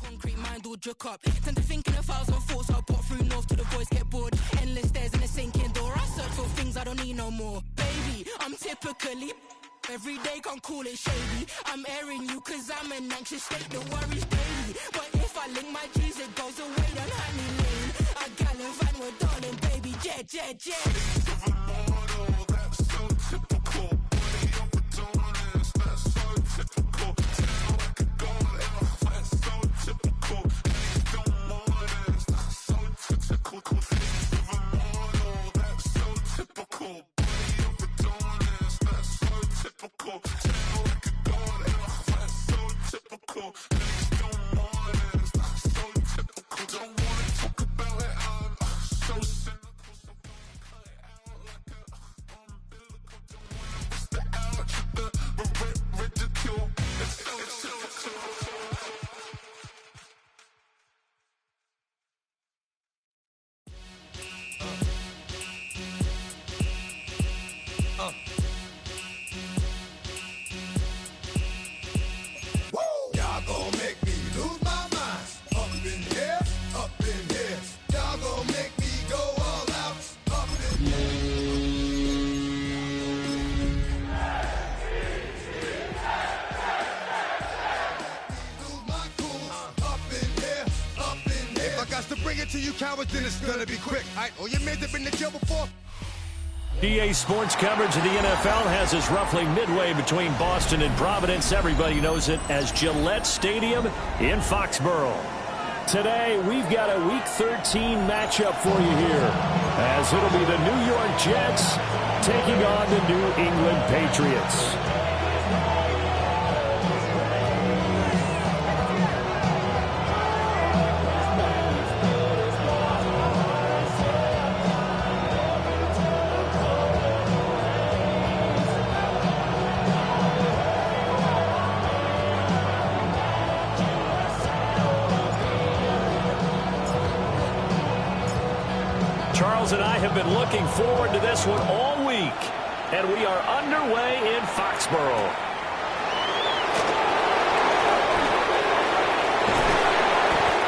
Concrete mind all jerk up. Tend to think in 1,000 thoughts. I pop through north to the boys get bored. Endless stairs in a sinking door. I search for things I don't need no more. Baby, I'm typically every day can't call it shady. I'm airing you cause I'm an anxious state. The worries daily. But if I link my G's it goes away down Honey Lane. I gallon van with darling baby. Jet, jet, jet. Model, that's so typical. Body of Adonis, that's so typical. Tell like a god, that's so typical. Please don't modest, that's so typical. Model, that's so typical. Body of Adonis, that's so typical. Tell like a god, that's so typical. Please don't modest, that's so typical. Don't wanna talk about it, I'm so cynical. Y'all gon' make me lose my mind. Up in here, up in here. Y'all gon' make me go all out. Up in here. Lose my cool. Up in here, up in here. If I got to bring it to you cowards, then it's gonna be quick. Alright, oh, you made it in the jail before? EA Sports coverage of the NFL has us roughly midway between Boston and Providence. Everybody knows it as Gillette Stadium in Foxborough. Today, we've got a Week 13 matchup for you here, as it'll be the New York Jets taking on the New England Patriots. Charles and I have been looking forward to this one all week, and we are underway in Foxborough.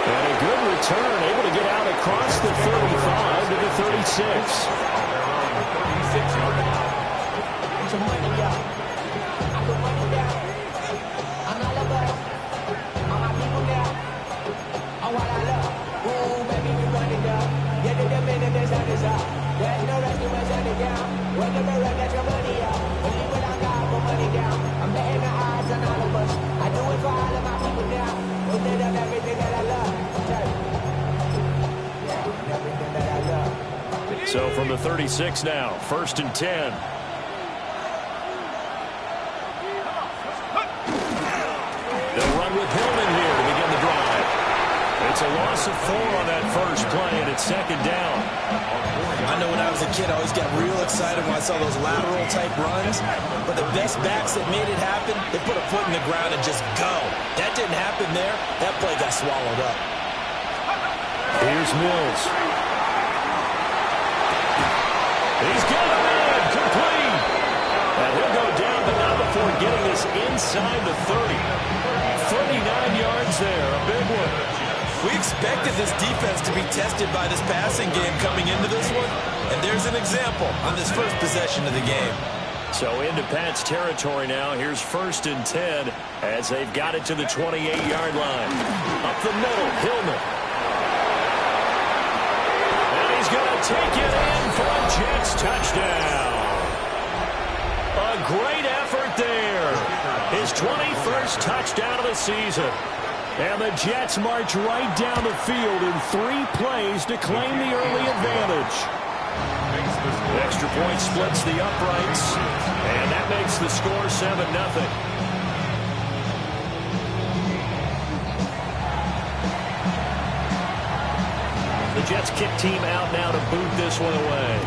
And a good return, able to get out across the 35 to the 36. So from the 36 now, 1st and 10. They'll run with Hillman here to begin the drive. It's a loss of 4 on that first play, and it's 2nd down. I know when I was a kid, I always got real excited when I saw those lateral-type runs. But the best backs that made it happen, they put a foot in the ground and just go. That didn't happen there. That play got swallowed up. Here's Mills. He's got him in, complete. And he'll go down, but not before getting this inside the 30. 39 yards there, a big one. We expected this defense to be tested by this passing game coming into this one, and there's an example on this first possession of the game. So into Pat's territory now. Here's 1st and 10 as they've got it to the 28-yard line. Up the middle, Hillman. And he's going to take it in for a Jets touchdown. A great effort there. His 21st touchdown of the season. And the Jets march right down the field in 3 plays to claim the early advantage. Extra point splits the uprights, and that makes the score 7-0. The Jets kick team out now to boot this one away.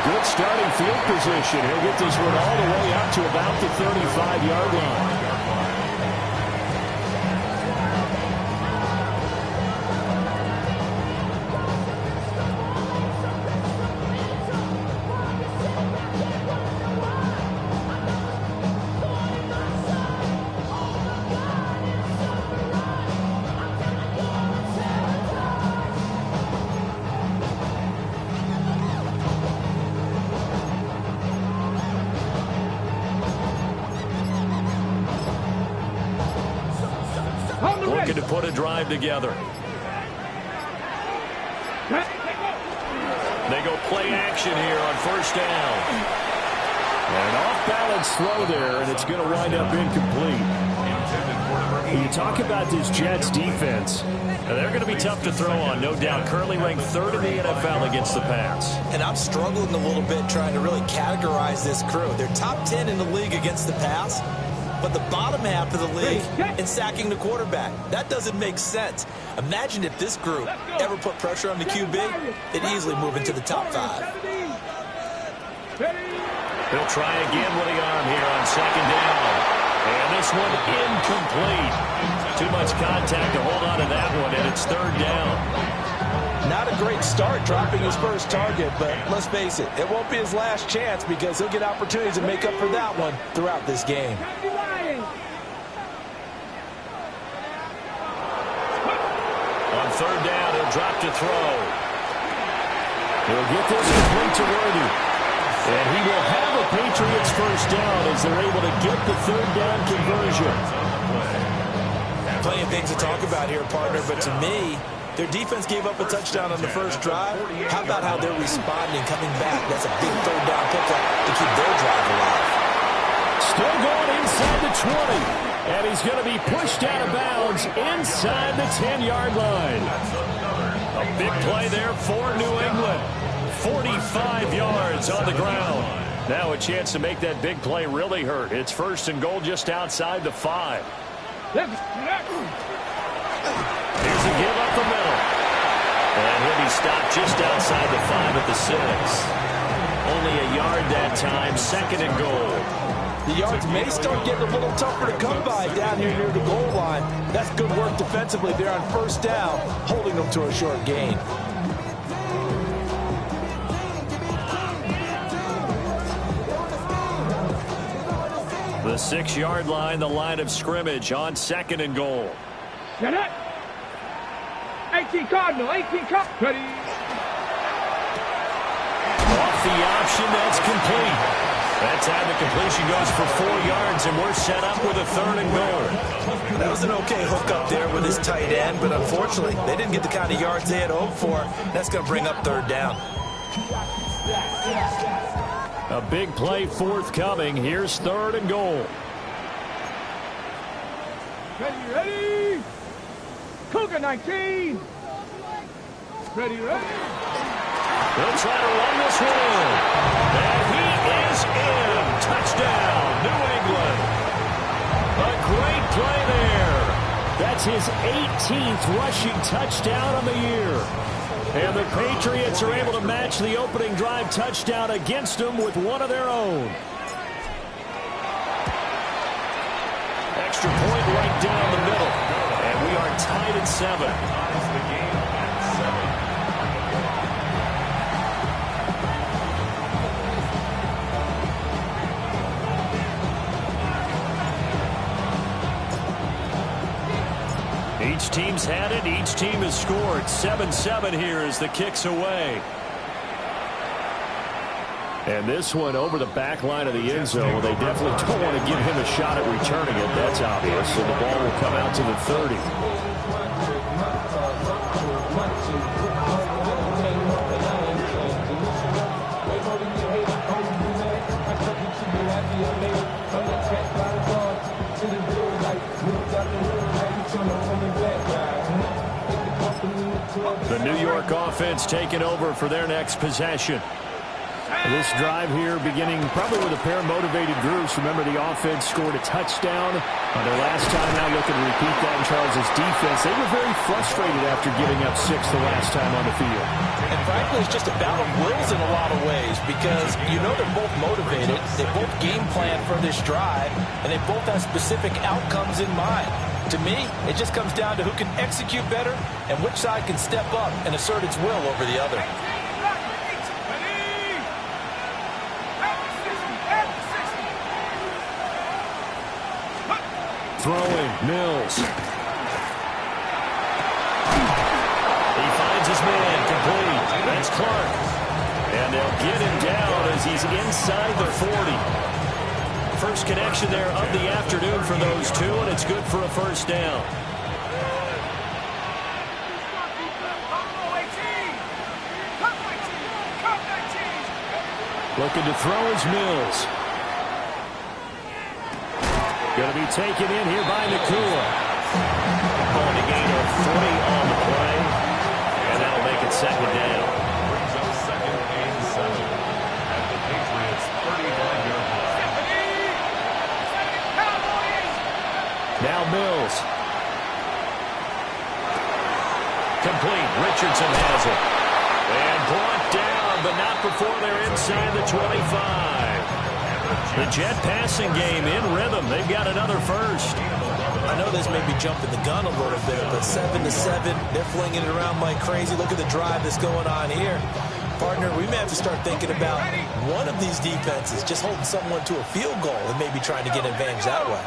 Good starting field position. He'll get this one all the way up to about the 35-yard line. looking to put a drive together. They go play action here on first down. An off-balance throw there, and it's going to wind up incomplete. You talk about this Jets defense. They're going to be tough to throw on, no doubt. Currently ranked 3rd in the NFL against the pass. And I'm struggling a little bit trying to really categorize this crew. They're top 10 in the league against the pass, but the bottom half of the league in sacking the quarterback. That doesn't make sense. Imagine if this group ever put pressure on the QB, they'd easily move into the top 5. He'll try again with the arm here on 2nd down. And this one incomplete. Too much contact to hold on to that one, and it's 3rd down. Not a great start dropping his first target, but let's face it, it won't be his last chance because he'll get opportunities to make up for that one throughout this game. On 3rd down, he'll drop to throw. He'll get this complete to Worthy. And he will have a Patriots first down as they're able to get the 3rd down conversion. Plenty of things to talk about here, partner, but to me, their defense gave up a touchdown on the first drive. How about how they're responding, coming back? That's a big 3rd down pickup to keep their drive alive. Still going inside the 20. And he's going to be pushed out of bounds inside the 10-yard line. A big play there for New England. 45 yards on the ground. Now a chance to make that big play really hurt. It's 1st and goal just outside the 5. Here's a give up the middle. And he'll be stopped just outside the 5 at the 6. Only a yard that time, 2nd and goal. The yards may start getting a little tougher to come by down here near the goal line. That's good work defensively there on first down, holding them to a short gain. The 6-yard line, the line of scrimmage on 2nd and goal. Get it. 18 Cardinal, 18 Cardinal. Ready. Off the option, that's complete. That time the completion goes for 4 yards, and we're set up with a 3rd and goal. That was an okay hook up there with his tight end, but unfortunately, they didn't get the kind of yards they had hoped for. That's going to bring up 3rd down. A big play forthcoming. Here's 3rd and goal. Ready. Cougar 19. Ready. They'll try to run this one in. And he is in. Touchdown, New England. A great play there. That's his 18th rushing touchdown on the year. And the Patriots are able to match the opening drive touchdown against them with one of their own. Extra point right down the middle. And we are tied at 7. Each team's had it. Each team has scored. 7-7 here as the kick's away. And this one over the back line of the end zone. They definitely don't want to give him a shot at returning it. That's obvious. So the ball will come out to the 30. The New York offense taking over for their next possession. This drive here beginning probably with a pair of motivated groups. Remember, the offense scored a touchdown on their last time. Now looking to repeat that in Charles' defense. They were very frustrated after giving up 6 the last time on the field. And frankly, it's just a battle of wills in a lot of ways because you know they're both motivated. They both game plan for this drive, and they both have specific outcomes in mind. To me, it just comes down to who can execute better and which side can step up and assert its will over the other. Throwing, Mills. He finds his man, complete. That's Clark. And they'll get him down as he's inside the 40. First connection there of the afternoon for those two, and it's good for a first down. Looking to throw is Mills. Going to be taken in here by Nacua. Calling a gain of 40 on the play. And that'll make it second down. Brings up second and 7 at the Patriots' 39-yard line. Now Mills. Complete. Richardson has it. And brought down, but not before they're inside the 25. The Jet passing game in rhythm. They've got another first. I know this may be jumping the gun a little bit, but 7-7, they're flinging it around like crazy. Look at the drive that's going on here. Partner, we may have to start thinking about one of these defenses just holding someone to a field goal and maybe trying to get an advantage that way.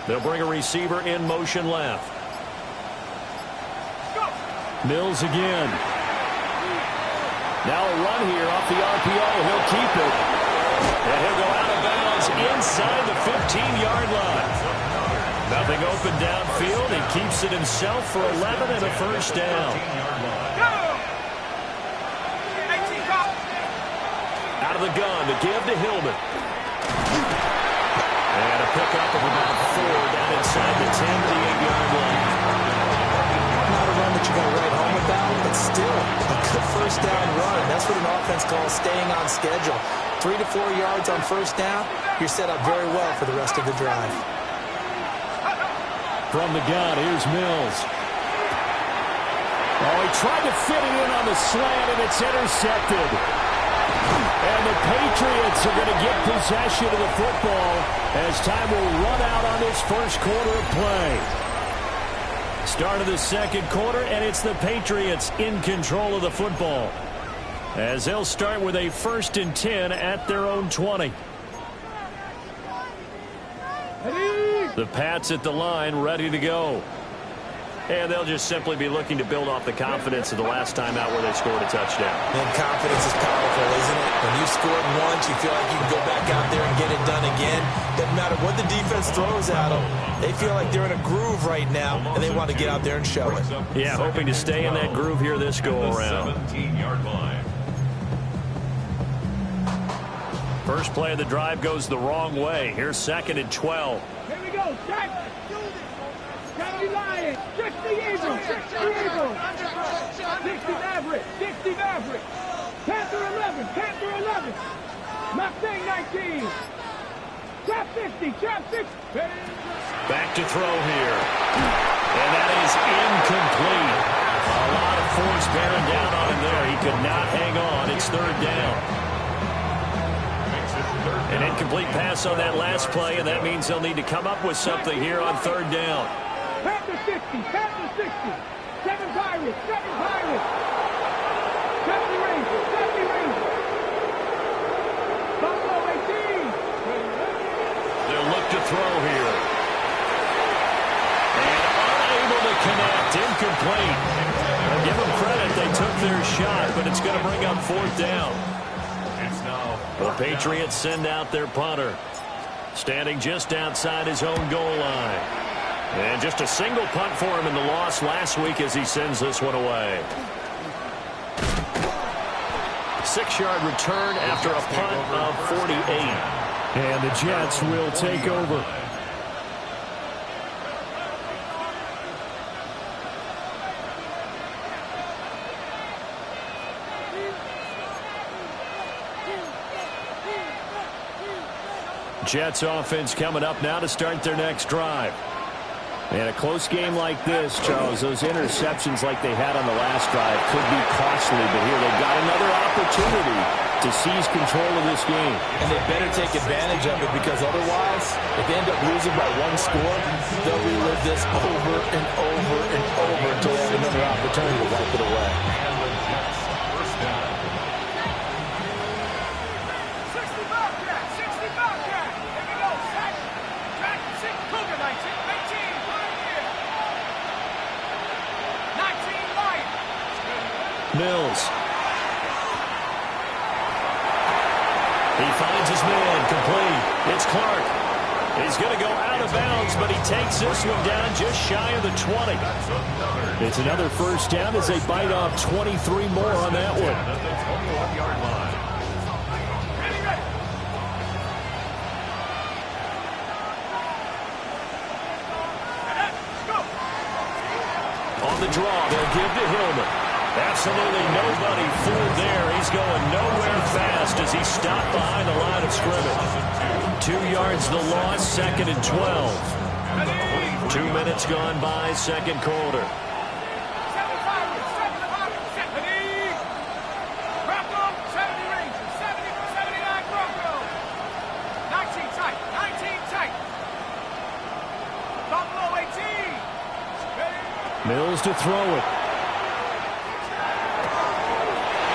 They'll bring a receiver in motion left. Mills again. Now a run here off the RPO. He'll keep it. And he'll go out of bounds inside the 15-yard line. Nothing open downfield. He keeps it himself for 11 and a first down. Out of the gun to give to Hillman. And a pickup of about 4 down inside the 10 to the 8-yard line. Not a run that you're going to ride home about, but still a good first down run. That's what an offense calls staying on schedule. 3 to 4 yards on first down, you're set up very well for the rest of the drive. From the gun, here's Mills. Oh, he tried to fit it in on the slant, and it's intercepted. And the Patriots are going to get possession of the football as time will run out on this first quarter of play. Start of the second quarter, and it's the Patriots in control of the football, as they'll start with a 1st and 10 at their own 20. The Pats at the line, ready to go. And they'll just simply be looking to build off the confidence of the last time out where they scored a touchdown. And confidence is powerful, isn't it? When you scored once, you feel like you can go back out there and get it done again. Doesn't matter what the defense throws at them. They feel like they're in a groove right now, and they want to get out there and show it. Yeah, hoping to stay in that groove here this go-around. 17-yard line. First play of the drive goes the wrong way. Here's 2nd and 12. Here we go, Jack. County Lions, 60 Eagles, 60 Eagles. 60 Maverick, 60 Maverick. Panther 11, Panther 11. Mustang 19. Trap 50, Trap 60. Back to throw here. And that is incomplete. A lot of force bearing down on him there. He could not hang on. It's 3rd down. An incomplete pass on that last play, and that means they'll need to come up with something here on 3rd down. Panther 60, Panther 60. 7 Pirates, 7 Pirates. 70 Rangers, 70 Rangers. Buffalo 18. They'll look to throw here. And unable to connect. Incomplete. I'll give them credit. They took their shot, but it's going to bring up 4th down. The Patriots send out their punter, standing just outside his own goal line. And just a single punt for him in the loss last week as he sends this one away. 6-yard return after a punt of 48. And the Jets will take over. Jets offense coming up now to start their next drive. And a close game like this, Charles, those interceptions like they had on the last drive could be costly, but here they've got another opportunity to seize control of this game. And they better take advantage of it, because otherwise, if they end up losing by 1 score, they'll relive this over and over and over until they have another opportunity to wipe it away. Mills. He finds his man, complete. It's Clark. He's going to go out of bounds, but he takes this one down just shy of the 20. It's another first down as they bite off 23 more on that one. On the draw, they'll give to Hillman. Absolutely nobody fooled there. He's going nowhere fast as he stopped behind the line of scrimmage. 2 yards the loss, 2nd and 12. 2 minutes gone by, second quarter. Mills to throw it.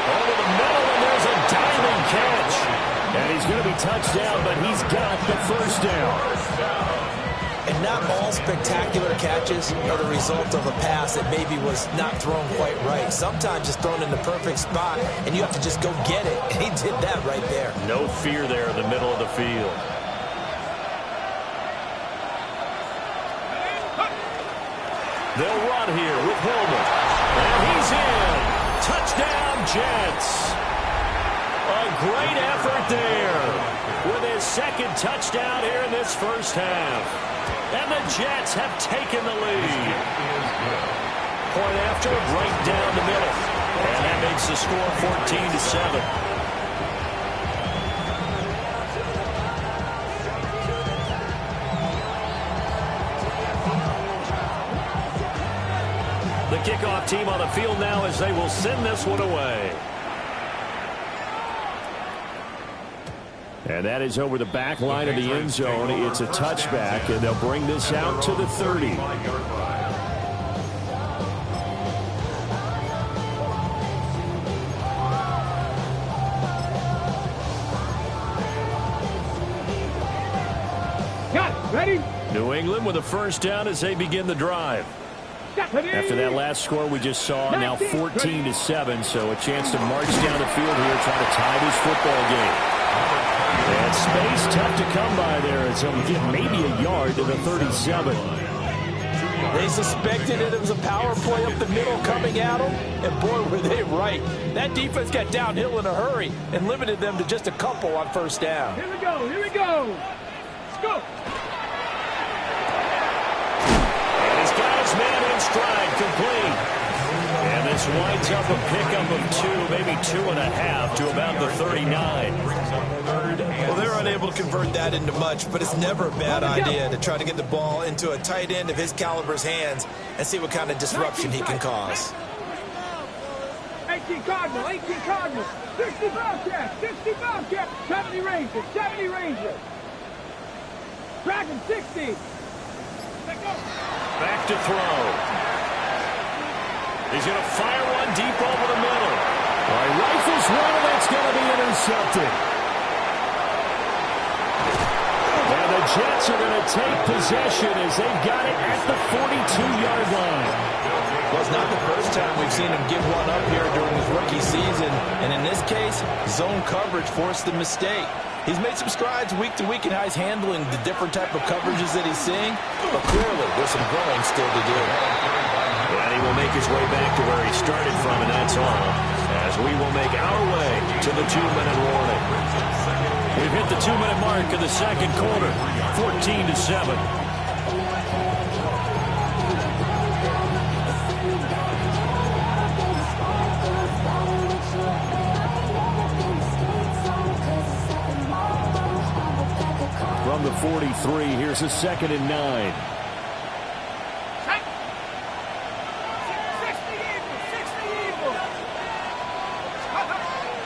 Over the middle, and there's a diving catch. And he's going to be touched down, but he's got the first down. And not all spectacular catches are the result of a pass that maybe was not thrown quite right. Sometimes it's thrown in the perfect spot, and you have to just go get it. And he did that right there. No fear there in the middle of the field. They'll run here with Hillman. And he's in. Touchdown, Jets. A great effort there with his second touchdown here in this first half. And the Jets have taken the lead. Point after, right down the middle. And that makes the score 14-7. The kickoff team on the field now as they will send this one away. And that is over the back line of the end zone. It's a touchback, and they'll bring this out to the 30. Got it. Ready? New England with a first down as they begin the drive. After that last score we just saw, now 14-7, so a chance to march down the field here, try to tie this football game. And space tough to come by there as he'll get maybe a yard to the 37. They suspected it was a power play up the middle coming at them, and boy, were they right. That defense got downhill in a hurry and limited them to just a couple on first down. Here we go. Here we go. Let's go. Man in stride, complete. And this winds up a pickup of 2, maybe 2.5 to about the 39. Well, they're unable to convert that into much, but it's never a bad idea to try to get the ball into a tight end of his caliber's hands and see what kind of disruption he can cause. 18 Cardinal, 18 Cardinal, 60 Bobcats, 60 Bobcats, 70 Rangers, 70 Rangers. Dragon 60. Back to throw. He's going to fire one deep over the middle. All right, rifles one, and that's going to be intercepted. And the Jets are going to take possession as they've got it at the 42-yard line. Well, it's not the first time we've seen him give one up here during his rookie season. And in this case, zone coverage forced the mistake. He's made some strides week to week in how he's handling the different type of coverages that he's seeing. But clearly, there's some growing still to do. And he will make his way back to where he started from, and that's all. As we will make our way to the 2-minute warning. We've hit the 2-minute mark of the second quarter, 14-7. From the 43, here's a 2nd and 9.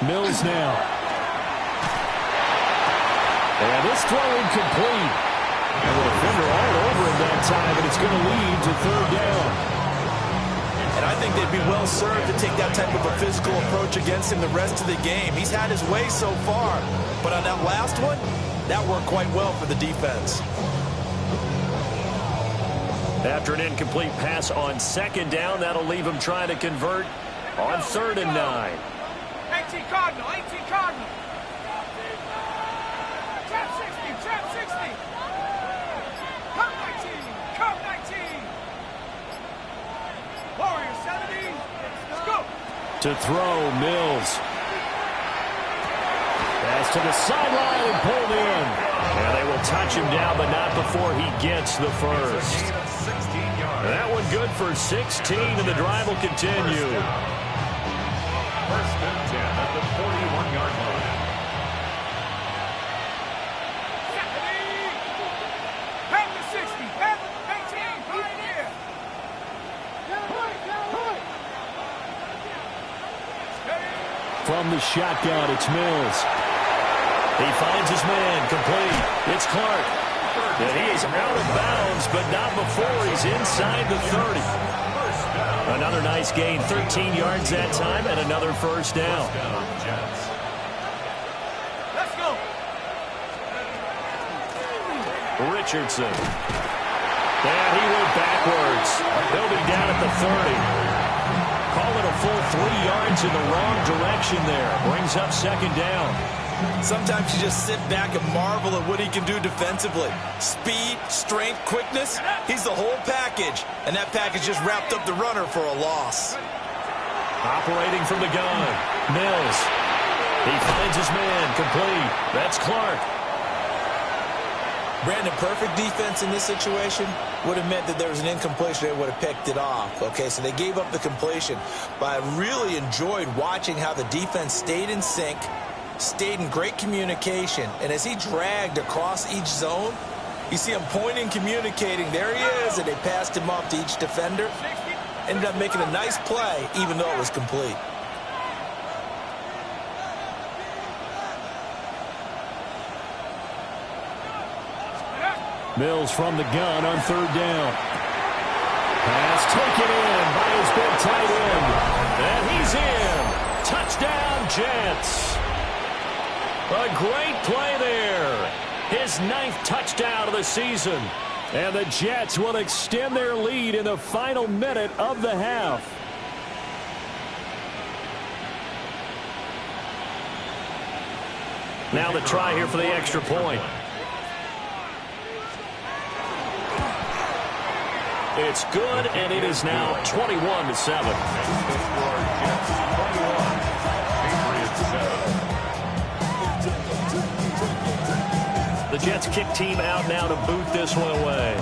Mills now. And this throw incomplete. And the defender all over him that time, and it's going to lead to 3rd down. And I think they'd be well served to take that type of a physical approach against him the rest of the game. He's had his way so far, but on that last one, that worked quite well for the defense. After an incomplete pass on 2nd down, that'll leave him trying to convert on 3rd and 9. 18 Cardinal, 18 Cardinal. To throw, Mills. Pass to the sideline and pulled in. And they will touch him down, but not before he gets the first. That one good for 16, and the drive will continue. First and 10 at the 41-yard line. Have the 60. Have the 18. Pioneer. From the shotgun, it's Mills. He finds his man, complete. It's Clark. And he is out of bounds, but not before he's inside the 30. Another nice gain, 13 yards that time, and another first down. Let's go. Richardson. And he went backwards. He'll be down at the 30. Call it a full 3 yards in the wrong direction there. Brings up second down. Sometimes you just sit back and marvel at what he can do defensively. Speed, strength, quickness, he's the whole package. And that package just wrapped up the runner for a loss. Operating from the gun, Mills. He finds his man, complete. That's Clark. Brandon, perfect defense in this situation would have meant that there was an incompletion. They would have picked it off. Okay, so they gave up the completion. But I really enjoyed watching how the defense stayed in sync, stayed in great communication, and as he dragged across each zone, you see him pointing, communicating. There he is, and they passed him off to each defender. Ended up making a nice play, even though it was complete. Mills from the gun on third down. Pass taken in by his big tight end. And he's in. Touchdown, Jets. A great play there. His 9th touchdown of the season. And the Jets will extend their lead in the final minute of the half. Now the try here for the extra point. It's good, and it is now 21-7. The Jets kick team out now to boot this one away.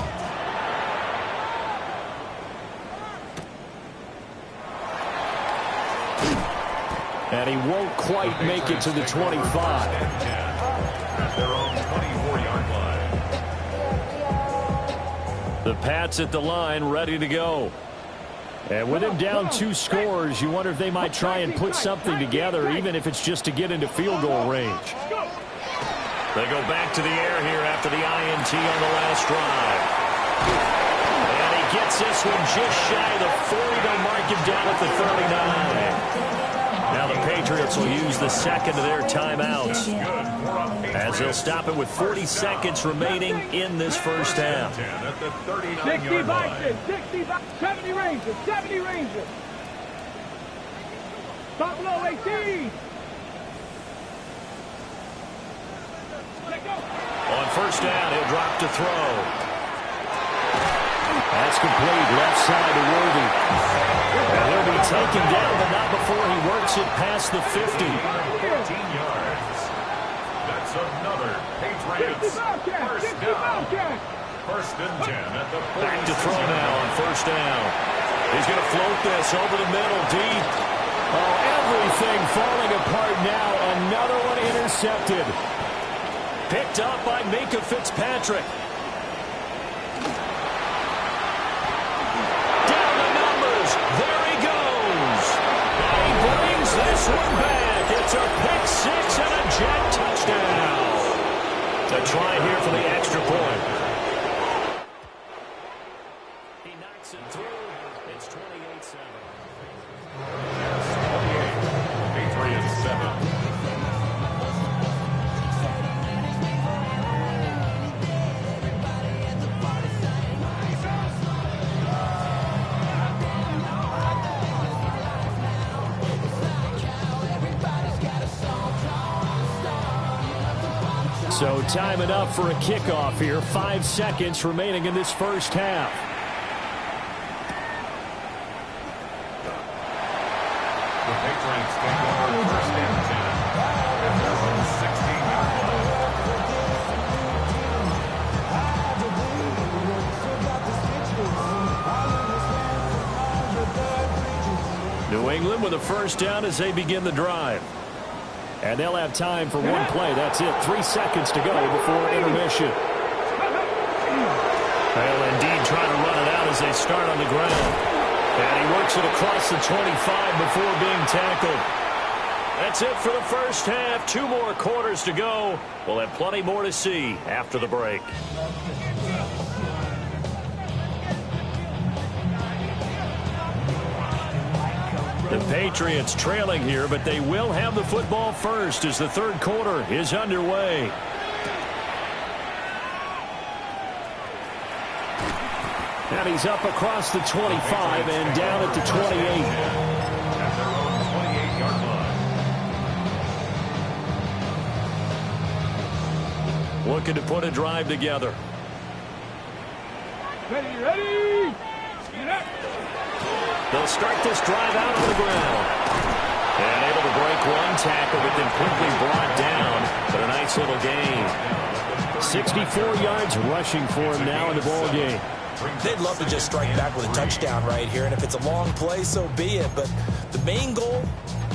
And he won't quite make it to the 25. At their own 24-yard line. The Pats at the line, ready to go. And with him down 2 scores, you wonder if they might try and put something together, even if it's just to get into field goal range. They go back to the air here after the INT on the last drive. And he gets this one just shy of the 40. They'll mark him down at the 39. Now the Patriots will use the second of their timeouts, as they'll stop it with 40 seconds remaining in this first half. 60 Vikings, 70 Rangers, 70 Rangers. Stop below 18. On first down, he'll drop to throw. That's complete, left side to Worthy. And he'll be taken down, but not before he works it past the 50. 14 yards. That's another Patriots first down. First and 10 at the 46. Back to throw now on first down. He's going to float this over the middle, deep. Oh, everything falling apart now. Another one intercepted. Picked up by Minkah Fitzpatrick. Down the numbers. There he goes. And he brings this one back. It's a pick six and a Jet touchdown. A try here for the extra point. He knocks it through. It's 28-7. Patriots 7. So time enough for a kickoff here. 5 seconds remaining in this first half. The England with a first down as they begin the drive. And they'll have time for one play. That's it. 3 seconds to go before intermission. They'll indeed try to run it out as they start on the ground. And he works it across the 25 before being tackled. That's it for the first half. 2 more quarters to go. We'll have plenty more to see after the break. The Patriots trailing here, but they will have the football first as the third quarter is underway. And he's up across the 25 and down at the 28. Looking to put a drive together. Ready. They'll start this drive out on the ground. And able to break one tackle, but then quickly brought down. But a nice little gain. 64 yards rushing for him now in the ball game. They'd love to just strike back with a touchdown right here, and if it's a long play, so be it. But the main goal,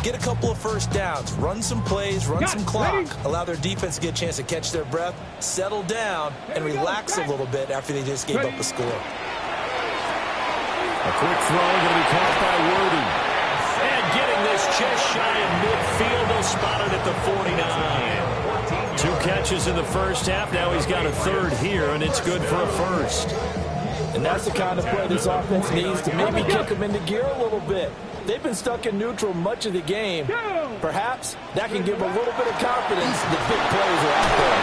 get a couple of first downs, run some plays, run some clock, allow their defense to get a chance to catch their breath, settle down, and relax a little bit after they just gave up a score. A quick throw going to be caught by Worthy. And getting this just shy of midfield, they'll spot it at the 49. 2 catches in the first half. Now he's got a third here, and it's good for a first. And that's the kind of play this offense needs to maybe kick them into gear a little bit. They've been stuck in neutral much of the game. Perhaps that can give a little bit of confidence that big plays are out there.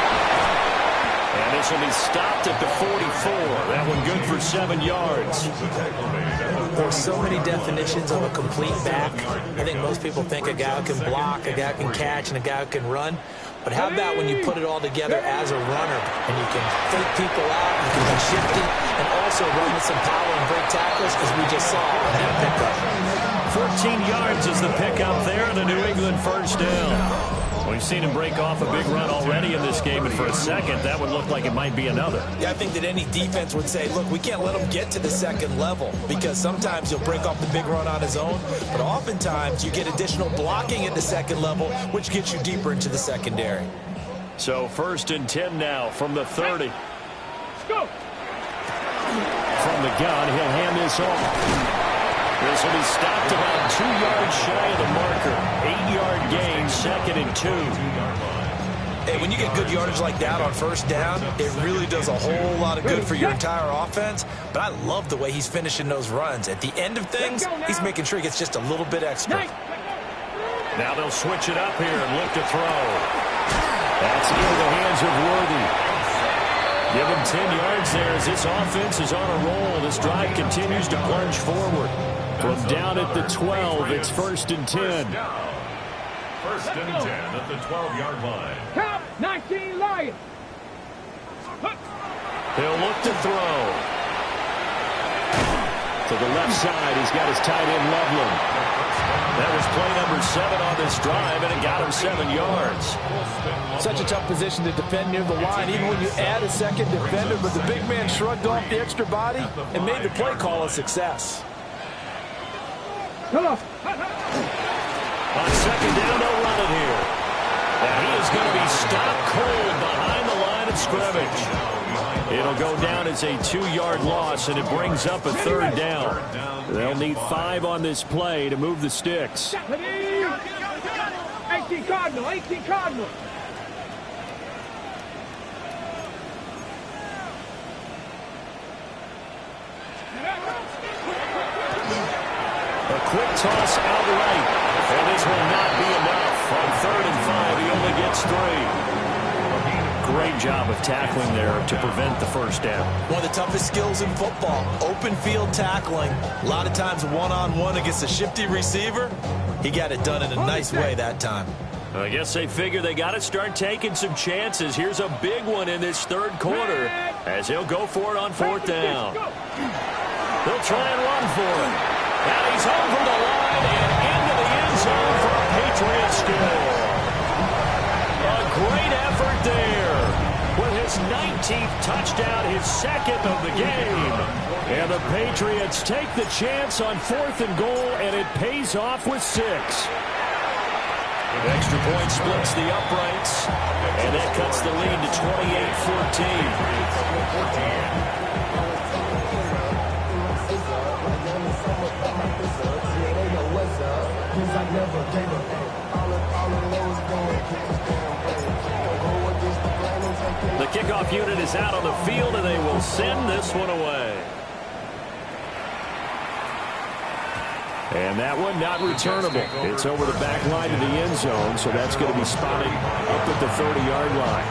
And this will be stopped at the 44. That one good for 7 yards. There's so many definitions of a complete back. I think most people think a guy who can block, a guy who can catch, and a guy who can run. But how about when you put it all together as a runner and you can fake people out, you can be shifty, and also run with some power and break tackles, as we just saw on that pickup. 14 yards is the pickup there, and a New England first down. We've seen him break off a big run already in this game, and for a second, that would look like it might be another. Yeah, I think that any defense would say, look, we can't let him get to the second level, because sometimes he'll break off the big run on his own, but oftentimes you get additional blocking at the second level, which gets you deeper into the secondary. So 1st and 10 now from the 30. Let's go. From the gun, he'll hand this off. This will be stopped about 2 yards shy of the marker. 8-yard gain, 2nd and 2. Hey, when you get good yardage like that on first down, it really does a whole lot of good for your entire offense. But I love the way he's finishing those runs. At the end of things, he's making sure he gets just a little bit extra. Now they'll switch it up here and look to throw. That's into the hands of Worthy. Give him 10 yards there as this offense is on a roll. This drive continues to plunge forward. From down at the 12, it's 1st and 10. 1st and 10 at the 12-yard line. Count 19 Lions. He'll look to throw. To the left side, he's got his tight end Loveland. That was play number 7 on this drive, and it got him 7 yards. Such a tough position to defend near the line, even when you add a second defender, but the big man shrugged off the extra body and made the play call a success. Come on. On 2nd down, they'll run it here. And he is going to be stopped cold behind the line of scrimmage. It'll go down as a 2-yard loss, and it brings up a 3rd down. They'll need 5 on this play to move the sticks. 18 Cardinal, 18 Cardinal. A quick toss out right. And this will not be enough. On 3rd and 5, he only gets 3. Great job of tackling there to prevent the first down. One of the toughest skills in football, open field tackling. A lot of times one-on-one against a shifty receiver. He got it done in a nice way that time. I guess they figure they got to start taking some chances. Here's a big one in this 3rd quarter as he'll go for it on 4th down. They'll try and run for it. And he's over the line and into the end zone for a Patriot score. A great effort there with his 19th touchdown, his second of the game. And the Patriots take the chance on 4th and goal, and it pays off with 6. Extra point splits the uprights, and that cuts the lead to 28-14. The kickoff unit is out on the field, and they will send this one away. And that one not returnable. It's over the back line of the end zone, so that's going to be spotted up at the 30-yard line.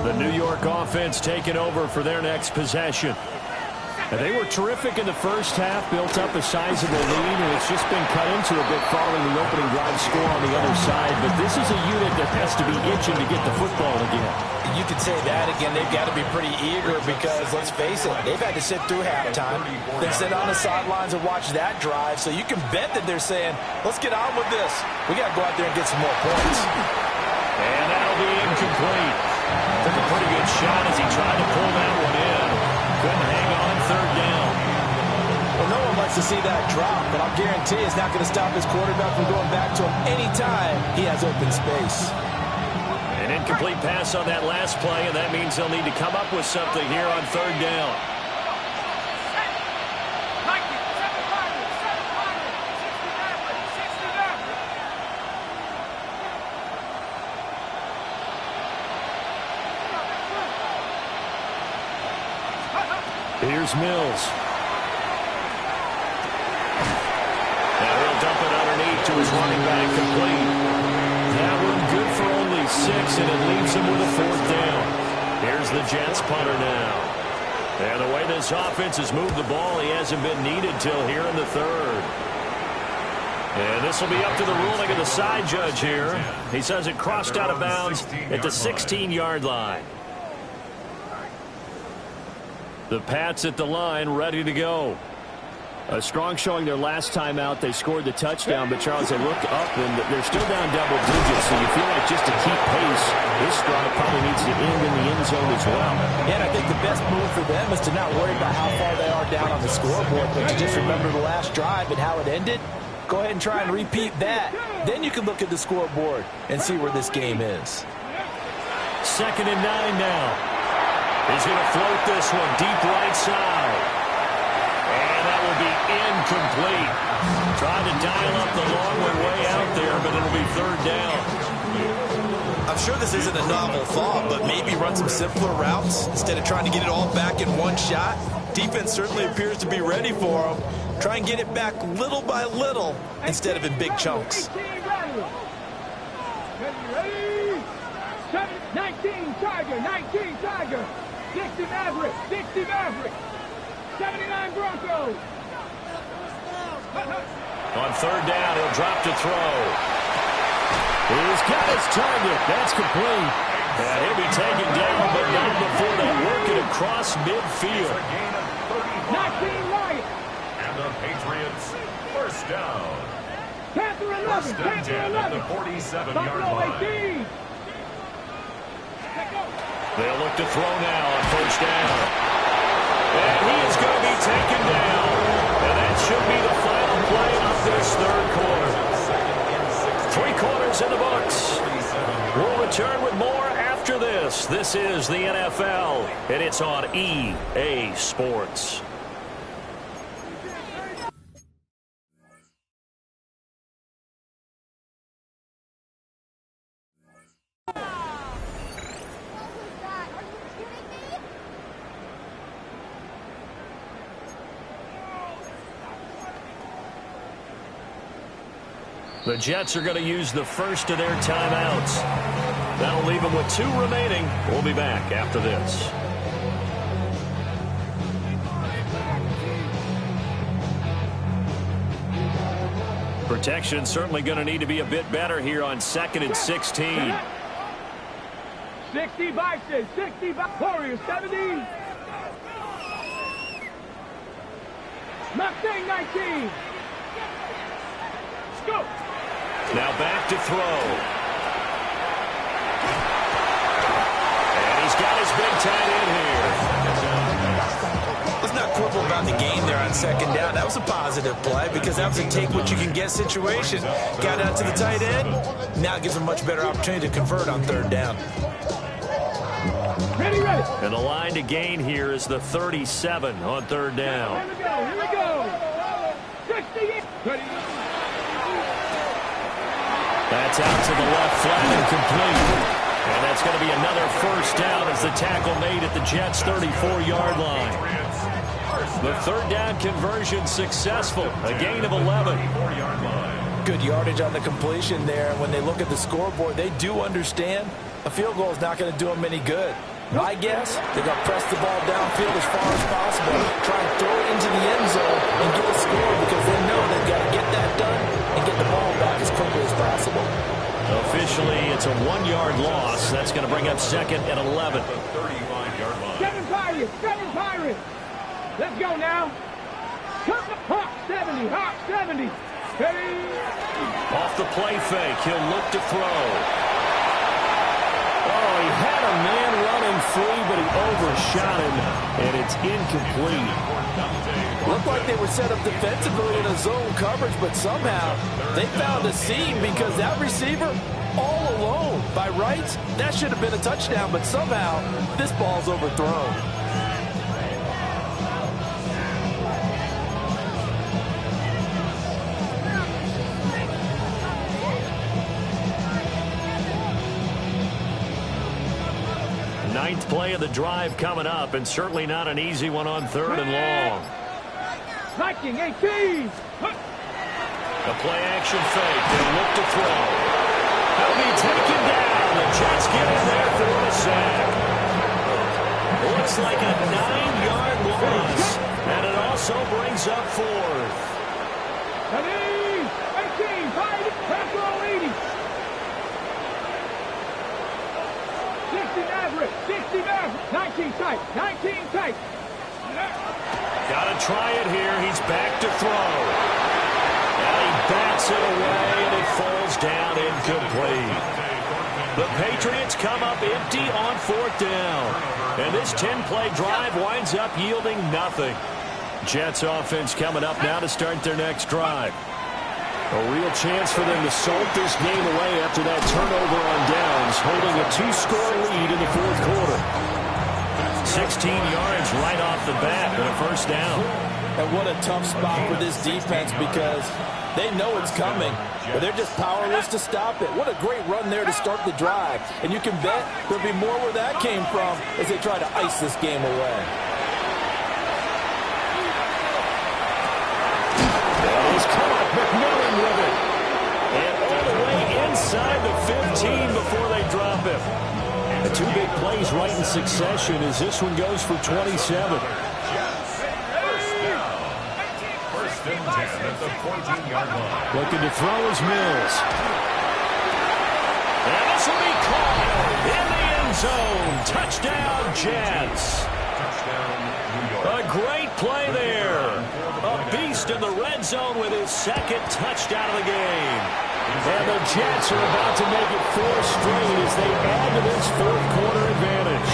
The New York offense taking over for their next possession. And they were terrific in the first half, built up a sizable lead, and it's just been cut into a bit following the opening drive score on the other side. But this is a unit that has to be itching to get the football again. You could say that again. They've got to be pretty eager because, let's face it, they've had to sit through halftime, then sit on the sidelines and watch that drive. So you can bet that they're saying, let's get on with this. We got to go out there and get some more points. And that'll be incomplete. Took a pretty good shot as he tried to pull that one in. Couldn't hang on 3rd down. Well, no one likes to see that drop, but I'll guarantee it's not going to stop his quarterback from going back to him anytime he has open space. An incomplete pass on that last play, and that means they'll need to come up with something here on 3rd down. Here's Mills. Now he'll dump it underneath to his running back, complete. That one good for only 6, and it leaves him with a 4th down. Here's the Jets punter now. And the way this offense has moved the ball, he hasn't been needed till here in the 3rd. And this will be up to the ruling of the side judge here. He says it crossed out of bounds at the 16-yard line. The Pats at the line, ready to go. A strong showing their last time out. They scored the touchdown, but Charles, they look up, and they're still down double digits, so you feel like just to keep pace, this drive probably needs to end in the end zone as well. Yeah, and I think the best move for them is to not worry about how far they are down on the scoreboard, but to just remember the last drive and how it ended. Go ahead and try and repeat that. Then you can look at the scoreboard and see where this game is. 2nd and 9 now. He's going to float this one deep right side. And that will be incomplete. Trying to dial up the long way out there, but it'll be 3rd down. I'm sure this isn't a novel thought, but maybe run some simpler routes instead of trying to get it all back in one shot. Defense certainly appears to be ready for him. Try and get it back little by little instead of in big chunks. 19 Tiger. 60 Maverick. 79 Broncos. On 3rd down, he'll drop to throw. He's got his target. That's complete. And he'll be taken down, but not before they work it across midfield. 19 Lions. And the Patriots, 1st down. Panther 11. Panther 11. The 47-yard Buffalo line. 18. They'll look to throw now on 1st down. And he is going to be taken down. And that should be the final play of this 3rd quarter. 3 quarters in the books. We'll return with more after this. This is the NFL, and it's on EA Sports. The Jets are going to use the first of their timeouts. That'll leave them with 2 remaining. We'll be back after this. Protection certainly going to need to be a bit better here on 2nd and 16. 60 Bison, 60 Warriors, 70. Mustang 19. Let's go. Now back to throw. And he's got his big tight end here. Let's not quibble about the game there on second down. That was a positive play because that was a take-what-you-can-get situation. Got out to the tight end. Now it gives him a much better opportunity to convert on third down. Ready, ready. And the line to gain here is the 37 on third down. Here we go, here we go. 60. Ready. That's out to the left flat and complete. And that's going to be another first down as the tackle made at the Jets' 34-yard line. The third down conversion successful. A gain of 11. Good yardage on the completion there. When they look at the scoreboard, they do understand a field goal is not going to do them any good. My guess, they're going to press the ball downfield as far as possible, try and throw it into the end zone and get a score because they know they've got to get that done and get the ball back as quickly as possible. Officially, it's a 1-yard loss. That's going to bring up second and 11. 35-yard line. 7 Pirates, 7 Pirates. Let's go now. Hawk 70, Hawk 70. Ready. Off the play fake, he'll look to throw. Oh, he had a man running free, but he overshot him, and it's incomplete. Looked like they were set up defensively in a zone coverage, but somehow they found a seam because that receiver all alone. By rights, that should have been a touchdown, but somehow this ball's overthrown. Ninth play of the drive coming up, and certainly not an easy one on third and long. Viking 18. The play action fake. They look to throw. He'll be taken down. The Jets get in there for a sack. Looks like a 9-yard loss, and it also brings up fourth. 18, 5, tackle 80. 60 Maverick, 60 Maverick. 19 tight, 19 tight. Got to try it here. He's back to throw. And he bats it away, and it falls down incomplete. The Patriots come up empty on fourth down. And this 10-play drive winds up yielding nothing. Jets offense coming up now to start their next drive. A real chance for them to salt this game away after that turnover on downs, holding a 2-score lead in the fourth quarter. 16 yards right off the bat and a first down. And what a tough spot for this defense because they know it's coming, but they're just powerless to stop it. What a great run there to start the drive. And you can bet there'll be more where that came from as they try to ice this game away. That is caught. McMillan with it. And all the way inside the 15 before they drop him. The two big plays right in succession as this one goes for 27. First and 10 at the 14-yard line. Looking to throw is Mills. And this will be caught in the end zone. Touchdown, Jets. Touchdown, New York. A great play there. A beast in the red zone with his second touchdown of the game. And the Jets are about to make it 4 straight as they add to this fourth quarter advantage.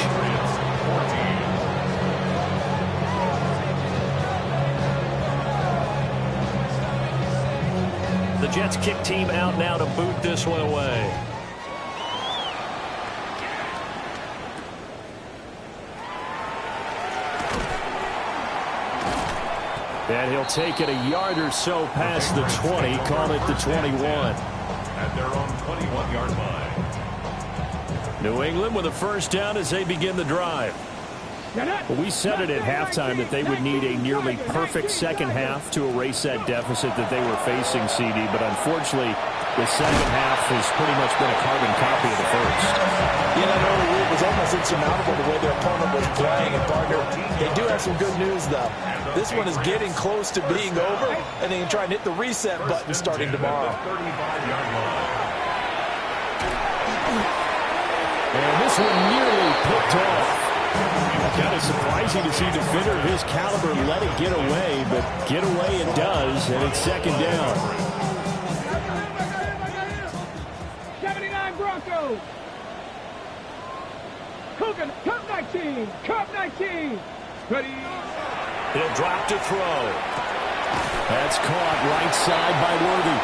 The Jets kick team out now to boot this one away. And he'll take it a yard or so past the 20, call it the 21. At their own 21-yard line. New England with a first down as they begin the drive. We said it at halftime that they would need a nearly perfect second half to erase that deficit that they were facing, CD, but unfortunately, the second half has pretty much been a carbon copy of the first. You know, it was almost insurmountable the way their opponent was playing, and partner, they do have some good news, though. This one is getting close to being over, and they can try and hit the reset button starting tomorrow. And this one nearly picked off. Kind of surprising to see a defender of his caliber let it get away, but get away it does, and it's second down. Broncos. Coconut, Cup 19. Cup 19. Ready. He'll drop to throw. That's caught right side by Worthy.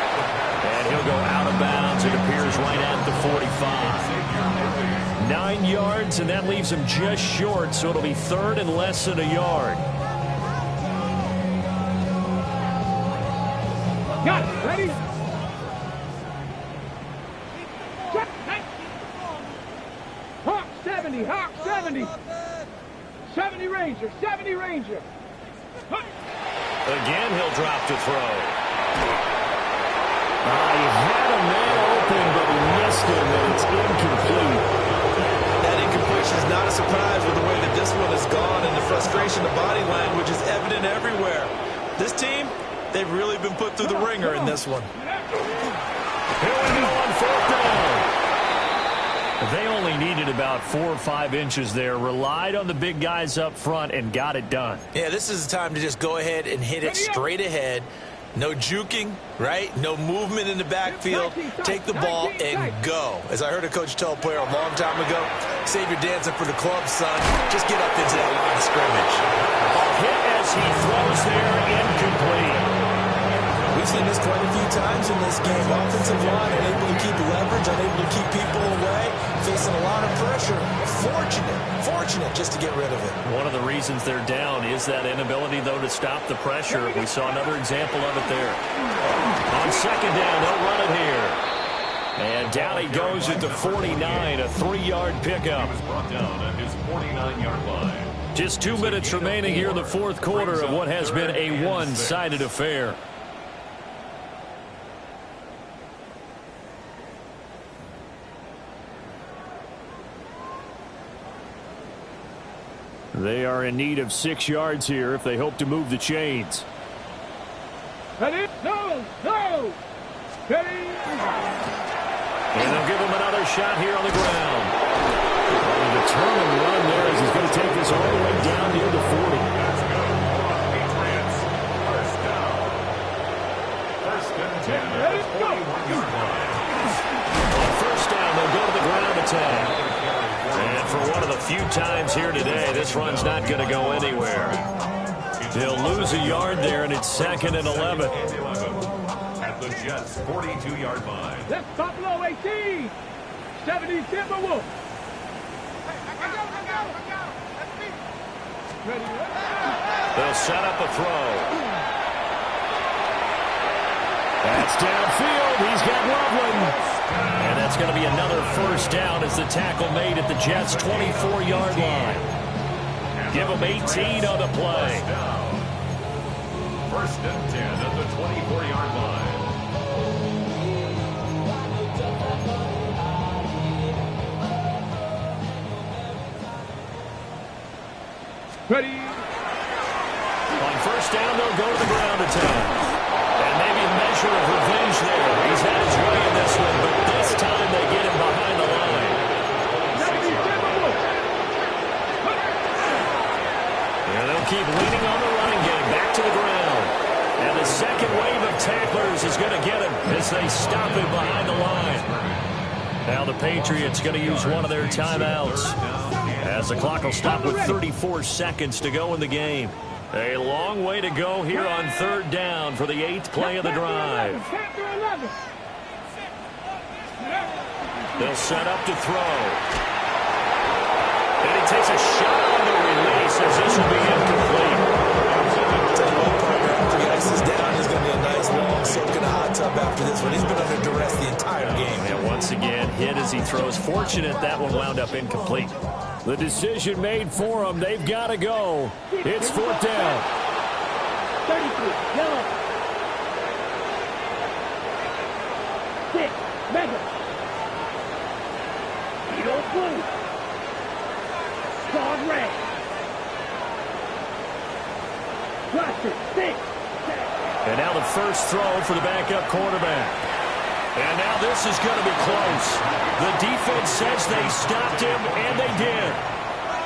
And he'll go out of bounds. It appears right at the 45. 9 yards, and that leaves him just short, so it'll be third and less than a yard. Got it. Ready? Hawk 70. Hawk 70. 70 Ranger. 70 Ranger. Again, he'll drop to throw. He had a man open, but he missed him, and it's incomplete. That incompletion is not a surprise with the way that this one has gone, and the frustration of body language is evident everywhere. This team, they've really been put through the ringer in this one. Here we go on fourth down. They only needed about 4 or 5 inches there, relied on the big guys up front, and got it done. Yeah, this is the time to just go ahead and hit it straight ahead. No juking, right? No movement in the backfield. Take the ball and go. As I heard a coach tell a player a long time ago, save your dancing for the club, son. Just get up into that line of scrimmage. A hit as he throws there, incomplete. We've seen this quite a few times in this game. Offensive line unable to keep leverage, unable to keep people away, facing a lot of pressure. Fortunate just to get rid of it. One of the reasons they're down is that inability, though, to stop the pressure. We saw another example of it there. On second down, they'll run it here. And down he goes at the 49, a 3-yard pickup. Brought down at his 49-yard line. Just 2 minutes remaining here in the fourth quarter of what has been a one-sided affair. They are in need of 6 yards here if they hope to move the chains. Ready? No! Ready? And they'll give him another shot here on the ground. A determined run there as he's going to take this all the way down near the 40. Let's go. Patriots. First down. First and 10 at the 41-yard line. On first down, they'll go to the ground attack. And for one of the few times here today, this run's not going to go anywhere. They'll lose a yard there, and it's second and 11. At the Jets' 42-yard line. That's Buffalo 18. 70 Timberwolves. Ready? They'll set up a throw. That's downfield. He's got Loveland. And that's going to be another first down as the tackle made at the Jets' 24-yard line. Give them 18 on the play. First and 10 at the 24-yard line. Ready? On first down, they'll go to the ground attack. And maybe a measure of revenge there. He's had his way in this one, but this time they get him behind the line. And they'll keep leaning on the running game. Back to the ground. And the second wave of tacklers is going to get him as they stop him behind the line. Now the Patriots going to use one of their timeouts as the clock will stop with 34 seconds to go in the game. A long way to go here on third down for the 8th play of the drive. They'll set up to throw. And he takes a shot on the release as this will be incomplete. After he ices down, he's going to be a nice long soak in a hot tub after this one. He's been under duress the entire game. And once again, hit as he throws. Fortunate that one wound up incomplete. The decision made for them. They've got to go. It's fourth down. 33, yellow. 6, mega. Eagle blue. Dog red. Cluster, 6. And now the first throw for the backup quarterback. And now this is going to be close. The defense says they stopped him, and they did.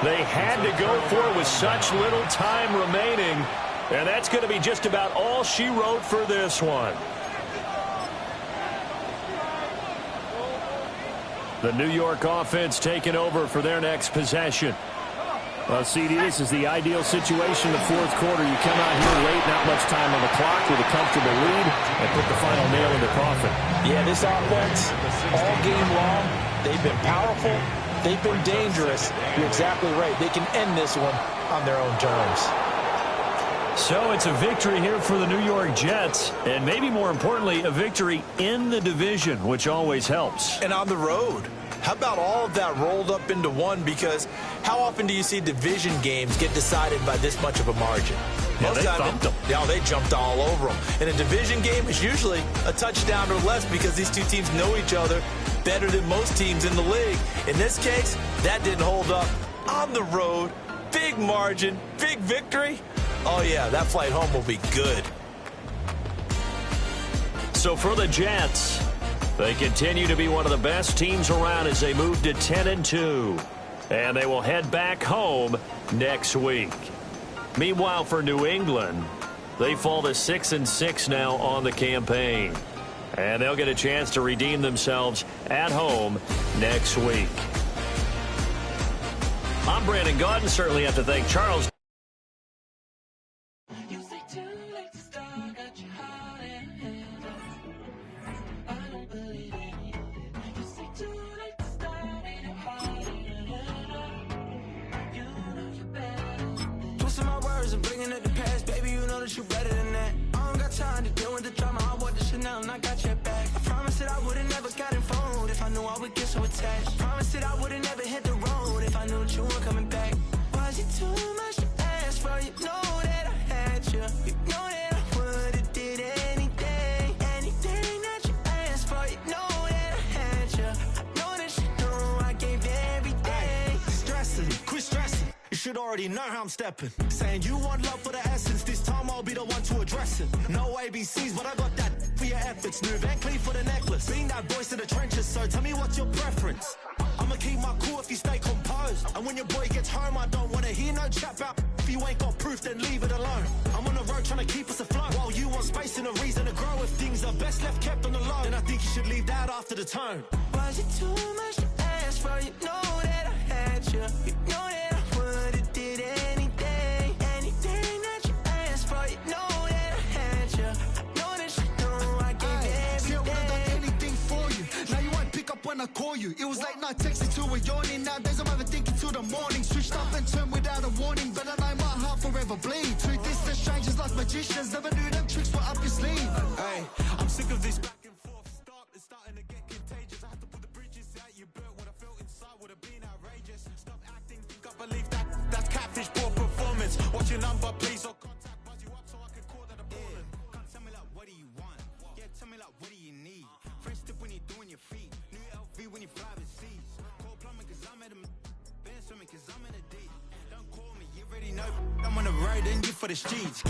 They had to go for it with such little time remaining, and that's going to be just about all she wrote for this one. The New York offense taking over for their next possession. Well, CD, this is the ideal situation in the fourth quarter. You come out here late, not much time on the clock, with a comfortable lead, and put the final nail in the coffin. Yeah, this offense, all game long, they've been powerful, they've been dangerous. You're exactly right. They can end this one on their own terms. So it's a victory here for the New York Jets, and maybe more importantly, a victory in the division, which always helps. And on the road. How about all of that rolled up into one? Because how often do you see division games get decided by this much of a margin? Yeah, they thumped them. Yeah, they jumped all over them. In a division game, it's usually a touchdown or less because these two teams know each other better than most teams in the league. In this case, that didn't hold up. On the road, big margin, big victory. Oh, yeah, that flight home will be good. So for the Jets, they continue to be one of the best teams around as they move to 10-2. And they will head back home next week. Meanwhile, for New England, they fall to 6-6 now on the campaign. And they'll get a chance to redeem themselves at home next week. I'm Brandon Gaudin. Certainly have to thank Charles. You better than that. I don't got time to deal with the drama. I want the Chanel and I got your back. I promise that I would've never gotten phoned if I knew I would get so attached. I promise that I would've never hit the road if I knew that you weren't coming back. Was it too much to ask for? You know that I had you. You know that I would've did anything. Anything that you asked for. You know that I had you. I know that you know I gave everything. Stressing, quit stressing. You should already know how I'm stepping. Saying you want love for the essence. This time I'll be the one to address it. No ABCs, but I got that for your efforts. New Van Cleef for the necklace. Being that voice in the trenches, so tell me what's your preference. I'ma keep my cool if you stay composed. And when your boy gets home, I don't wanna hear no chat about. If you ain't got proof, then leave it alone. I'm on the road trying to keep us afloat. While you want space and a reason to grow. If things are best left kept on the low, then I think you should leave that after the tone. Was it too much to ask for? You know that I had you. You know that I would've did anything. Anything that you asked for. You know that I had you. I know that you know I gave everything. See, I would've done anything for you. Now you won't pick up when I call you. It was late night texting till we're yawning. Nowadays I'm overthinking till the morning. Switched up and turned without a warning. But I know my heart forever bleed. Two distant strangers like magicians. Never knew them tricks were up your sleeve. Hey, I'm sick of this back and forth. It's starting to get contagious. I have to put the bridges out you built. What I felt inside would have been outrageous. Stop acting, think I believe that. That's catfish, poor performance. What's your number, please? Or contact, buzz you up so I can call that a ballin'. Can't tell me like, what do you want? Yeah, tell me like, what do you need? Fresh tip when you're doing your feet. New LV when you fly overseas. Call plumbing cause I'm at a been swimming cause I'm in a deep. Don't call me, you already know I'm on the road and you for the streets.